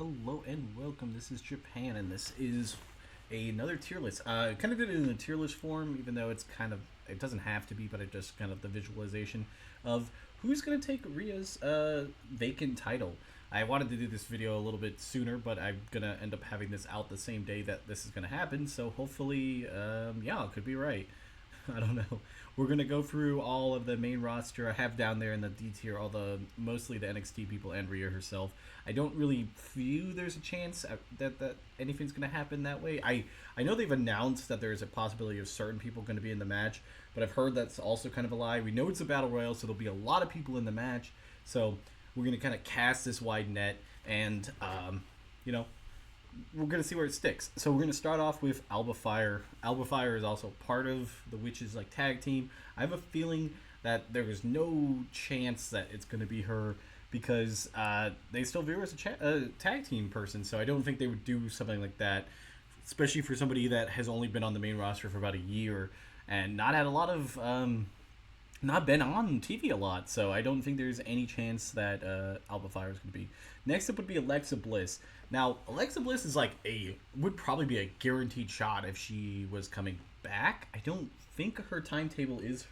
Hello and welcome. This is Japan, and this is another tier list. Kind of did it in a tier list form, even though it doesn't have to be, but it just kind of the visualization of who's going to take Rhea's vacant title. I wanted to do this video a little bit sooner, but I'm going to end up having this out the same day that this is going to happen, so hopefully, I could be right. I don't know. We're gonna go through all of the main roster. I have down there in the D tier mostly the NXT people and Rhea herself. I don't really view there's a chance that anything's gonna happen that way. I know they've announced that there is a possibility of certain people going to be in the match, but I've heard that's also kind of a lie. We know it's a battle royal, so there'll be a lot of people in the match. So we're gonna kind of cast this wide net, and we're going to see where it sticks. So we're going to start off with Alba Fire. Alba Fire is also part of the Witches tag team. I have a feeling that there is no chance that it's going to be her because they still view her as a tag team person. So I don't think they would do something like that, especially for somebody that has only been on the main roster for about a year and not had a lot of not been on TV a lot, so I don't think there's any chance that Alba Fire is going to be. Next up would be Alexa Bliss. Now, Alexa Bliss is would probably be a guaranteed shot if she was coming back. I don't think her timetable is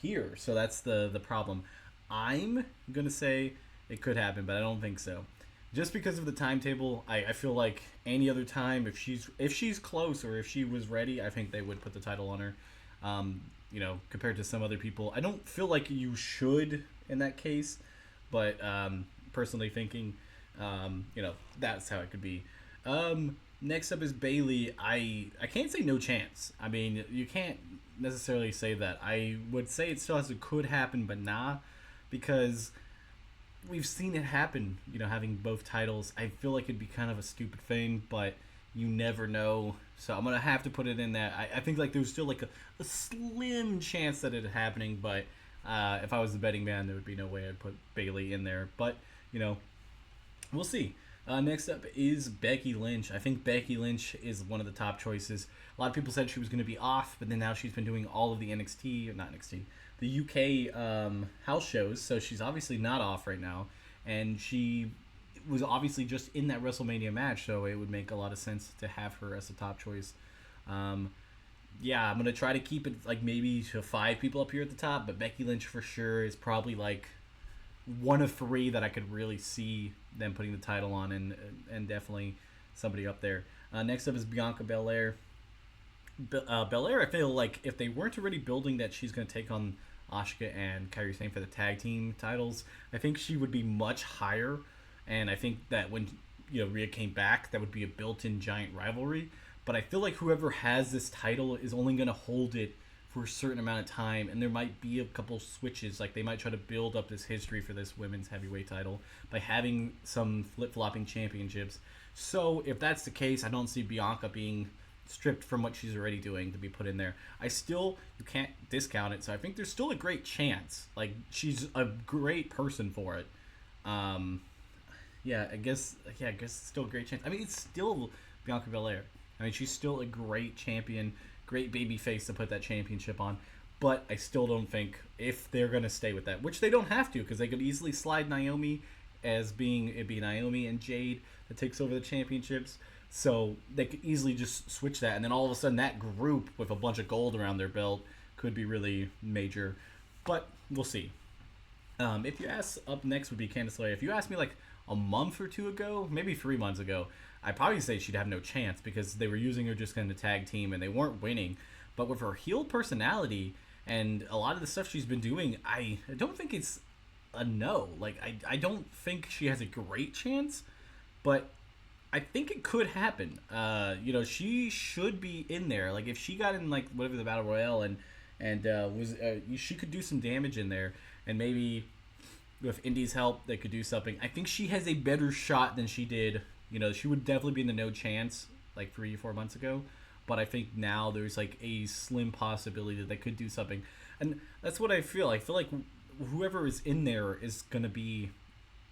here, so that's the problem. I'm going to say it could happen, but I don't think so. Just because of the timetable, I feel like any other time, if she's close or if she was ready, I think they would put the title on her. Compared to some other people, I don't feel like you should in that case, but personally thinking, that's how it could be. Next up is Bayley. I can't say no chance. I mean, you can't necessarily say that. I would say it still could happen, but nah, because we've seen it happen, having both titles. I feel like it'd be kind of a stupid thing, but you never know. So I'm going to have to put it in that. I think there's still a slim chance that it's happening, but if I was the betting man, there would be no way I'd put Bayley in there. But, we'll see. Next up is Becky Lynch. I think Becky Lynch is one of the top choices. A lot of people said she was going to be off, but then now she's been doing all of the the UK house shows, so she's obviously not off right now. And she was obviously just in that WrestleMania match, so it would make a lot of sense to have her as a top choice. I'm going to try to keep it maybe to 5 people up here at the top, but Becky Lynch for sure is probably one of 3 that I could really see them putting the title on, and definitely somebody up there. Next up is Bianca Belair. Belair, I feel like if they weren't already building that she's going to take on Asuka and Kairi Sane for the tag team titles, I think she would be much higher. And I think that when Rhea came back, that would be a built-in giant rivalry. But I feel like whoever has this title is only going to hold it for a certain amount of time, and there might be a couple switches. They might try to build up this history for this women's heavyweight title by having some flip-flopping championships. So if that's the case, I don't see Bianca being stripped from what she's already doing to be put in there. You can't discount it, so I think there's still a great chance. She's a great person for it. I guess it's still a great chance. I mean, it's still Bianca Belair. I mean, she's still a great champion, great baby face to put that championship on. But I still don't think if they're going to stay with that, which they don't have to, because they could easily slide Naomi as it'd be Naomi and Jade that takes over the championships. So they could easily just switch that, and then all of a sudden that group with a bunch of gold around their belt could be really major. But we'll see. If you ask, up next would be Candice LeRae. If you asked me a month or 2 ago, maybe 3 months ago, I'd probably say she'd have no chance because they were using her just kind of tag team and they weren't winning. But with her heel personality and a lot of the stuff she's been doing, I don't think it's a no. I don't think she has a great chance, but I think it could happen. She should be in there. If she got in whatever the Battle Royale and she could do some damage in there, and maybe with Indy's help they could do something. I think she has a better shot than she did. She would definitely be in the no chance 3 or 4 months ago, but I think now there's a slim possibility that they could do something, and that's what I feel. I feel like whoever is in there is gonna be,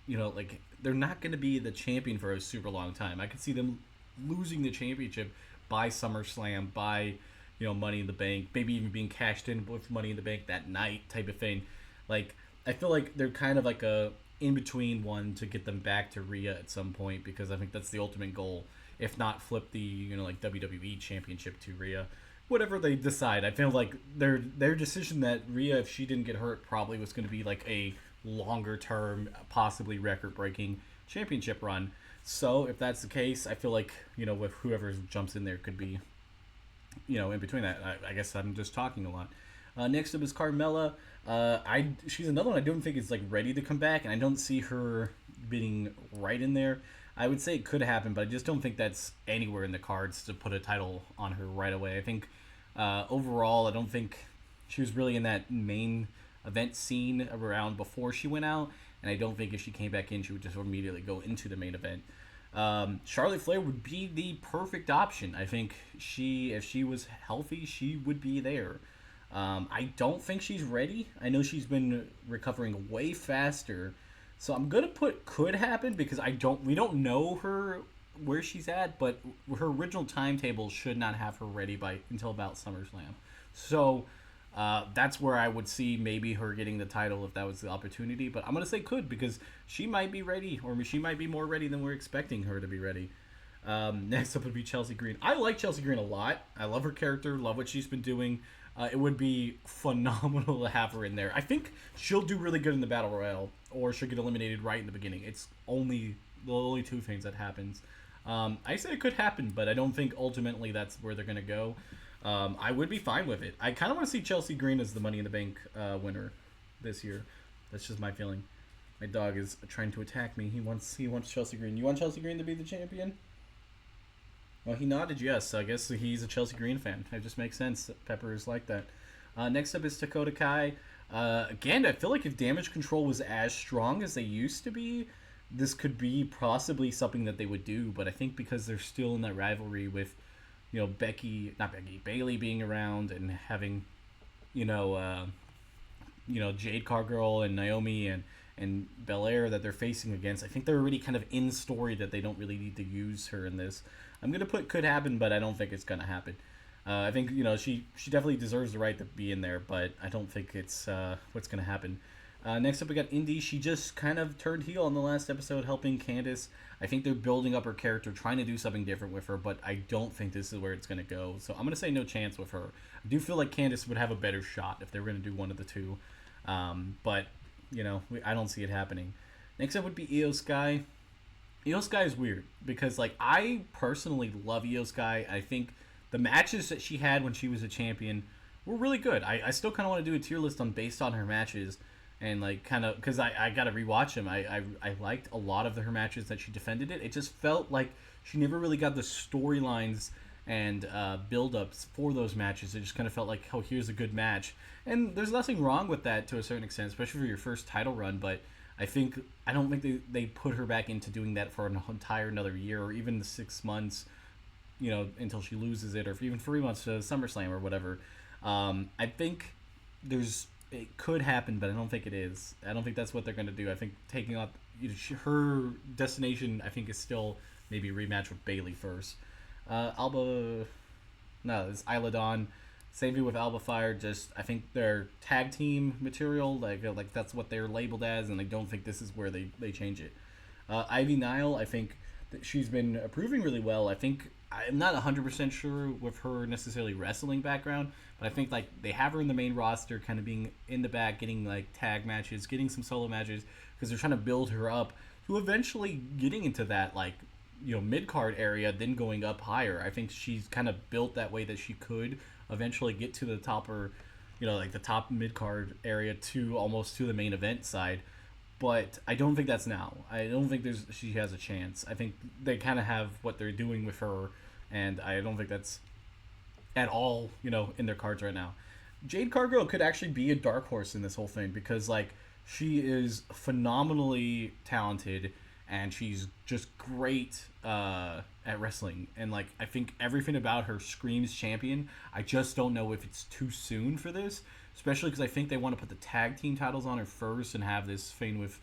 they're not gonna be the champion for a super long time. I could see them losing the championship by SummerSlam, by Money in the Bank, maybe even being cashed in with Money in the Bank that night type of thing. I feel like they're kind of in between one to get them back to Rhea at some point, because I think that's the ultimate goal. If not, flip the like WWE Championship to Rhea, whatever they decide. I feel like their decision that Rhea, if she didn't get hurt, probably was going to be like a longer term, possibly record breaking championship run. So if that's the case, I feel like with whoever jumps in there could be in between that. I guess I'm just talking a lot. Next up is Carmella. She's another one I don't think is like ready to come back, and I don't see her being right in there. I would say it could happen, but I just don't think that's anywhere in the cards to put a title on her right away. I think overall, I don't think she was really in that main event scene around before she went out, and I don't think if she came back in, she would just immediately go into the main event. Charlotte Flair would be the perfect option. I think if she was healthy, she would be there. I don't think she's ready. I know she's been recovering way faster, so I'm gonna put could happen because we don't know her where she's at, but her original timetable should not have her ready until about SummerSlam. So that's where I would see maybe her getting the title if that was the opportunity. But I'm gonna say could because she might be ready, or she might be more ready than we're expecting her to be ready. Next up would be Chelsea Green. I like Chelsea Green a lot. I love her character, love what she's been doing. It would be phenomenal to have her in there. I think she'll do really good in the Battle Royale, or she'll get eliminated right in the beginning. It's the only two things that happens. I say it could happen, but I don't think ultimately that's where they're going to go. I would be fine with it. I kind of want to see Chelsea Green as the Money in the Bank winner this year. That's just my feeling. My dog is trying to attack me. He wants Chelsea Green. You want Chelsea Green to be the champion? Well, he nodded yes, so I guess he's a Chelsea Green fan. It just makes sense. Pepper is like that. Next up is Dakota Kai. Again, I feel like if Damage Control was as strong as they used to be, this could be possibly something that they would do. But I think because they're still in that rivalry with, Bailey being around and having, Jade Cargill and Naomi and Belair that they're facing against, I think they're already kind of in story that they don't really need to use her in this. I'm going to put could happen, but I don't think it's going to happen. I think, she definitely deserves the right to be in there, but I don't think it's what's going to happen. Next up, we got Indy. She just kind of turned heel in the last episode, helping Candice. I think they're building up her character, trying to do something different with her, but I don't think this is where it's going to go. So I'm going to say no chance with her. I do feel like Candice would have a better shot if they were going to do one of the two. But, I don't see it happening. Next up would be Io Sky. Io Sky is weird because, I personally love Io Sky. I think the matches that she had when she was a champion were really good. I still kind of want to do a tier list based on her matches and, because I got to rewatch them. I liked a lot of her matches that she defended it. It just felt like she never really got the storylines and build-ups for those matches. It just kind of felt like, oh, here's a good match. And there's nothing wrong with that to a certain extent, especially for your first title run, but I don't think they put her back into doing that for an entire another year or even the 6 months, until she loses it, or even 3 months to SummerSlam or whatever. I think it could happen, but I don't think it is. I don't think that's what they're going to do. I think taking out her destination, I think, is still maybe a rematch with Bayley first. It's Isla Dawn. Same thing with Alba Fire. Just I think their tag team material, like that's what they're labeled as, and I don't think this is where they change it. Ivy Nile, I think that she's been improving really well. I think I'm not 100% sure with her necessarily wrestling background, but I think they have her in the main roster, kind of being in the back, getting tag matches, getting some solo matches, because they're trying to build her up to eventually getting into that mid card area, then going up higher. I think she's kind of built that way that she could eventually get to the top or the top mid card area to almost to the main event side. But I don't think that's now. I don't think she has a chance. I think they kind of have what they're doing with her, and I don't think that's at all, in their cards right now. Jade Cargill could actually be a dark horse in this whole thing because, she is phenomenally talented, and she's just great at wrestling. And, I think everything about her screams champion. I just don't know if it's too soon for this. Especially because I think they want to put the tag team titles on her first and have this feud with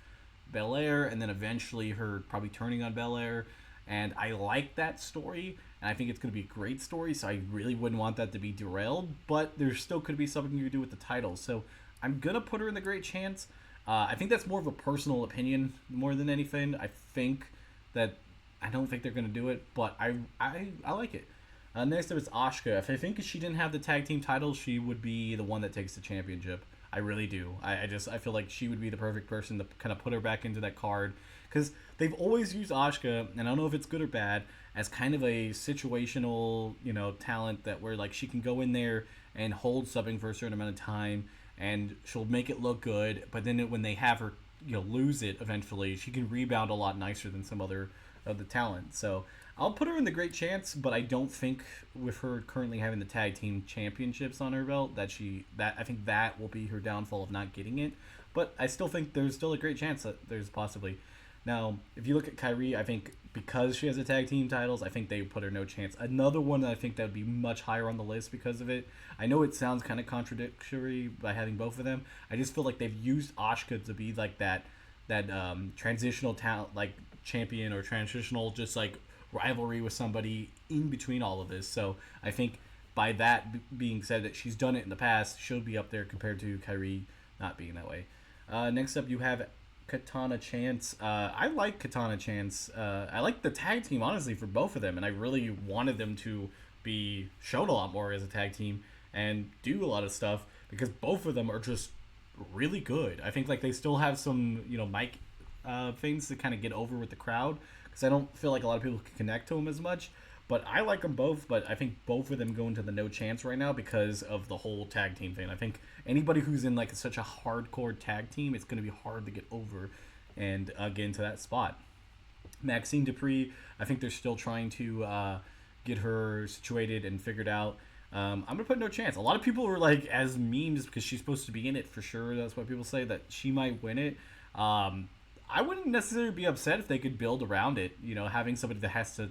Belair, and then eventually her probably turning on Belair. And I like that story, and I think it's going to be a great story, so I really wouldn't want that to be derailed. But there still could be something you could do with the titles. So I'm going to put her in the great chance. I think that's more of a personal opinion more than anything. That I don't think they're going to do it, but I like it. Next up is Asuka. If I think if she didn't have the tag team title, she would be the one that takes the championship. I really do. I feel like she would be the perfect person to kind of put her back into that card because they've always used Asuka, and I don't know if it's good or bad, as kind of a situational talent that where like she can go in there and hold something for a certain amount of time, and she'll make it look good. But then when they have her lose it eventually, she can rebound a lot nicer than some other of the talent. So I'll put her in the great chance, but I don't think with her currently having the tag team championships on her belt that I think that will be her downfall of not getting it. But I still think there's still a great chance that there's possibly. Now, if you look at Kyrie, I think because she has the tag team titles, I think they put her no chance. Another one that I think that would be much higher on the list because of it. I know it sounds kind of contradictory by having both of them. I just feel like they've used Asuka to be like that transitional talent, like champion or transitional, just like rivalry with somebody in between all of this. So I think by that being said, that she's done it in the past, she'll be up there compared to Kyrie not being that way. Next up, you have Katana Chance. I like Katana Chance. I like the tag team, honestly, for both of them, and I really wanted them to be shown a lot more as a tag team and do a lot of stuff because both of them are just really good. I think like they still have some mic things to kind of get over with the crowd because I don't feel like a lot of people can connect to them as much. But I like them both, but I think both of them go into the no chance right now because of the whole tag team thing. I think anybody who's in like such a hardcore tag team, it's going to be hard to get over and get into that spot. Maxine Dupree, I think they're still trying to get her situated and figured out. I'm going to put no chance. A lot of people are like, as memes, because she's supposed to be in it for sure. That's what people say, that she might win it. I wouldn't necessarily be upset if they could build around it, having somebody that has to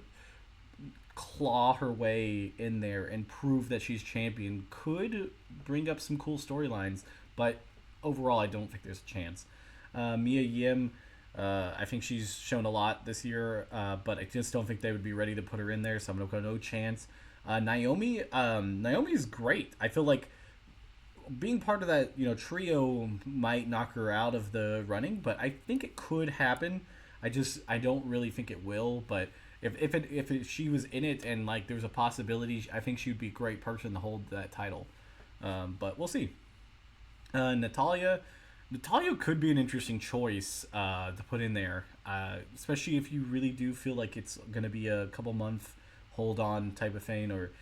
claw her way in there and prove that she's champion could bring up some cool storylines, but overall I don't think there's a chance. Mia Yim, I think she's shown a lot this year, but I just don't think they would be ready to put her in there, so I'm gonna go no chance. Naomi is great. I feel like being part of that trio might knock her out of the running, but I think it could happen. I don't really think it will, but if she was in it and like there was a possibility, I think she would be a great person to hold that title. But we'll see. Natalia could be an interesting choice to put in there, especially if you really do feel like it's going to be a couple month hold on type of thing, or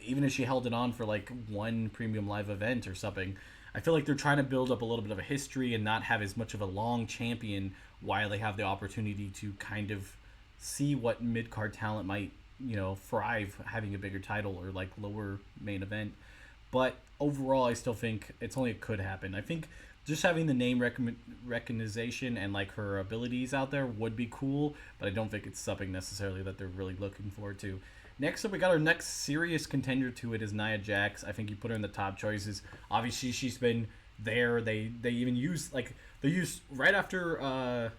even if she held it on for like one premium live event or something. I feel like they're trying to build up a little bit of a history and not have as much of a long champion while they have the opportunity to kind of see what mid-card talent might thrive having a bigger title or like lower main event. But overall I still think it could happen. I think just having the name recognition and like her abilities out there would be cool, but I don't think it's something necessarily that they're really looking forward to. Next up, we got our next serious contender to it is Nia Jax. I think you put her in the top choices. Obviously she's been there. They even use right after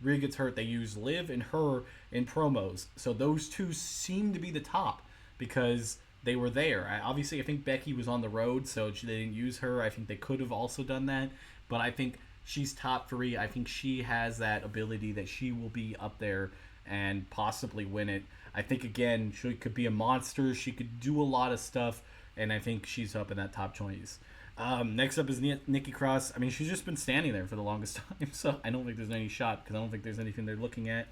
Rhea gets hurt, they use Liv and her in promos. So those two seem to be the top because they were there. Obviously, I think Becky was on the road, so they didn't use her. I think they could have also done that. But I think she's top 3. I think she has that ability that she will be up there and possibly win it. I think, again, she could be a monster. She could do a lot of stuff, and I think she's up in that top choice. Next up is Nikki Cross. I mean, she's just been standing there for the longest time, so I don't think there's any shot because I don't think there's anything they're looking at.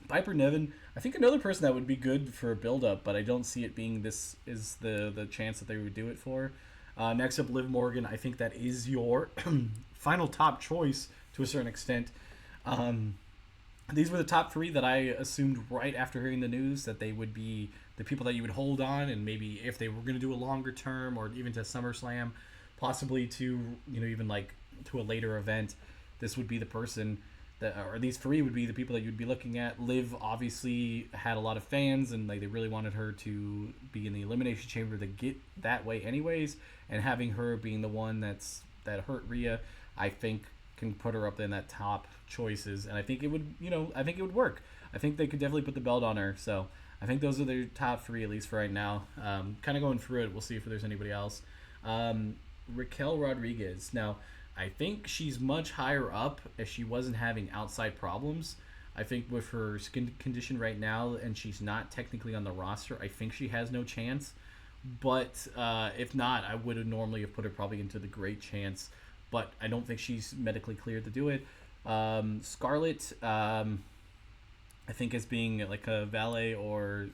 Piper Niven, I think another person that would be good for a build-up, but I don't see it being this is the chance that they would do it for. Next up, Liv Morgan. I think that is your final top choice to a certain extent. These were the top 3 that I assumed right after hearing the news that they would be the people that you would hold on, and maybe if they were going to do a longer term or even to SummerSlam, possibly to even like to a later event, this would be the person that, or these 3 would be the people that you'd be looking at. Liv obviously had a lot of fans, and like they really wanted her to be in the Elimination Chamber to get that way anyways, and having her being the one that hurt Rhea, I think can put her up in that top choices, and I think it would work. I think they could definitely put the belt on her, so I think those are their top 3 at least for right now. Kind of going through it, we'll see if there's anybody else. Raquel Rodriguez. Now, I think she's much higher up if she wasn't having outside problems. I think with her skin condition right now, and she's not technically on the roster, I think she has no chance. But if not, I would have normally have put her probably into the great chance. But I don't think she's medically cleared to do it. Scarlett, I think as being like a valet or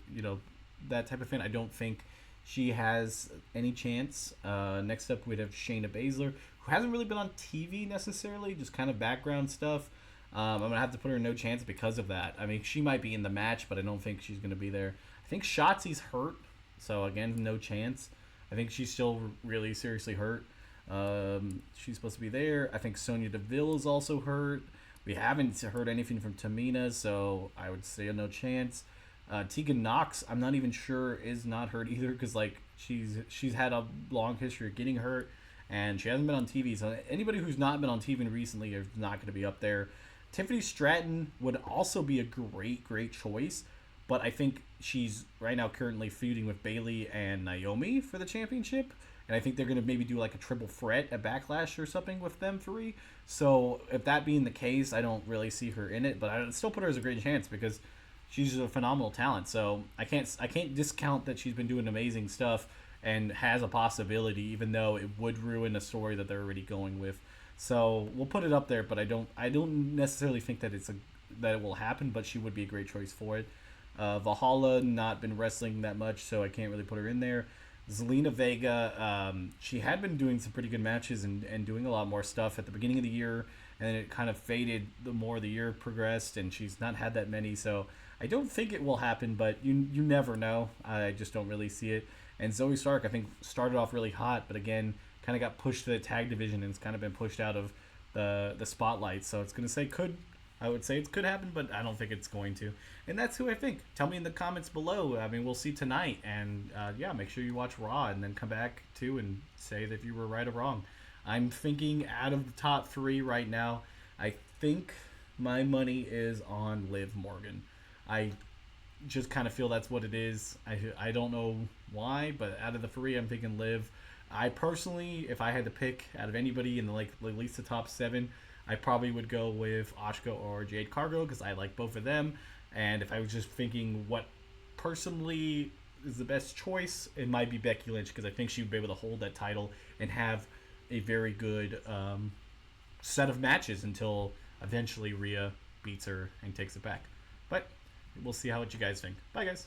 that type of thing, I don't think she has any chance. Next up, we'd have Shayna Baszler, who hasn't really been on TV necessarily, just kind of background stuff. I'm gonna have to put her in no chance because of that. I mean, she might be in the match, but I don't think she's gonna be there. I think Shotzi's hurt, so again, no chance. I think she's still really seriously hurt. She's supposed to be there. I think Sonya Deville is also hurt. We haven't heard anything from Tamina, so I would say no chance. Tegan Knox, I'm not even sure is not hurt either because like she's had a long history of getting hurt, and she hasn't been on TV. So anybody who's not been on TV recently is not going to be up there. Tiffany Stratton would also be a great choice, but I think she's right now currently feuding with Bayley and Naomi for the championship. And I think they're going to maybe do like a triple threat at Backlash or something with them three. So if that being the case, I don't really see her in it, but I would still put her as a great chance because she's a phenomenal talent. So I can't discount that she's been doing amazing stuff and has a possibility, even though it would ruin a story that they're already going with. So we'll put it up there, but I don't necessarily think that that it will happen. But she would be a great choice for it. Valhalla not been wrestling that much, so I can't really put her in there. Zelina Vega, she had been doing some pretty good matches and doing a lot more stuff at the beginning of the year, and then it kind of faded the more the year progressed, and she's not had that many, so I don't think it will happen, but you never know. I just don't really see it. And Zoe Stark, I think, started off really hot, but again, kind of got pushed to the tag division, and it's kind of been pushed out of the spotlight, so it's going to say could. I would say it could happen, but I don't think it's going to. And that's who I think. Tell me in the comments below. I mean, we'll see tonight. And yeah, make sure you watch Raw and then come back too and say that you were right or wrong. I'm thinking out of the top three right now, I think my money is on Liv Morgan. I just kind of feel that's what it is. I don't know why, but out of the three, I'm thinking Liv. I personally, if I had to pick out of anybody in the at least the top seven, I probably would go with Asuka or Jade Cargill because I like both of them. And if I was just thinking what personally is the best choice, it might be Becky Lynch because I think she would be able to hold that title and have a very good set of matches until eventually Rhea beats her and takes it back. But we'll see what you guys think. Bye, guys.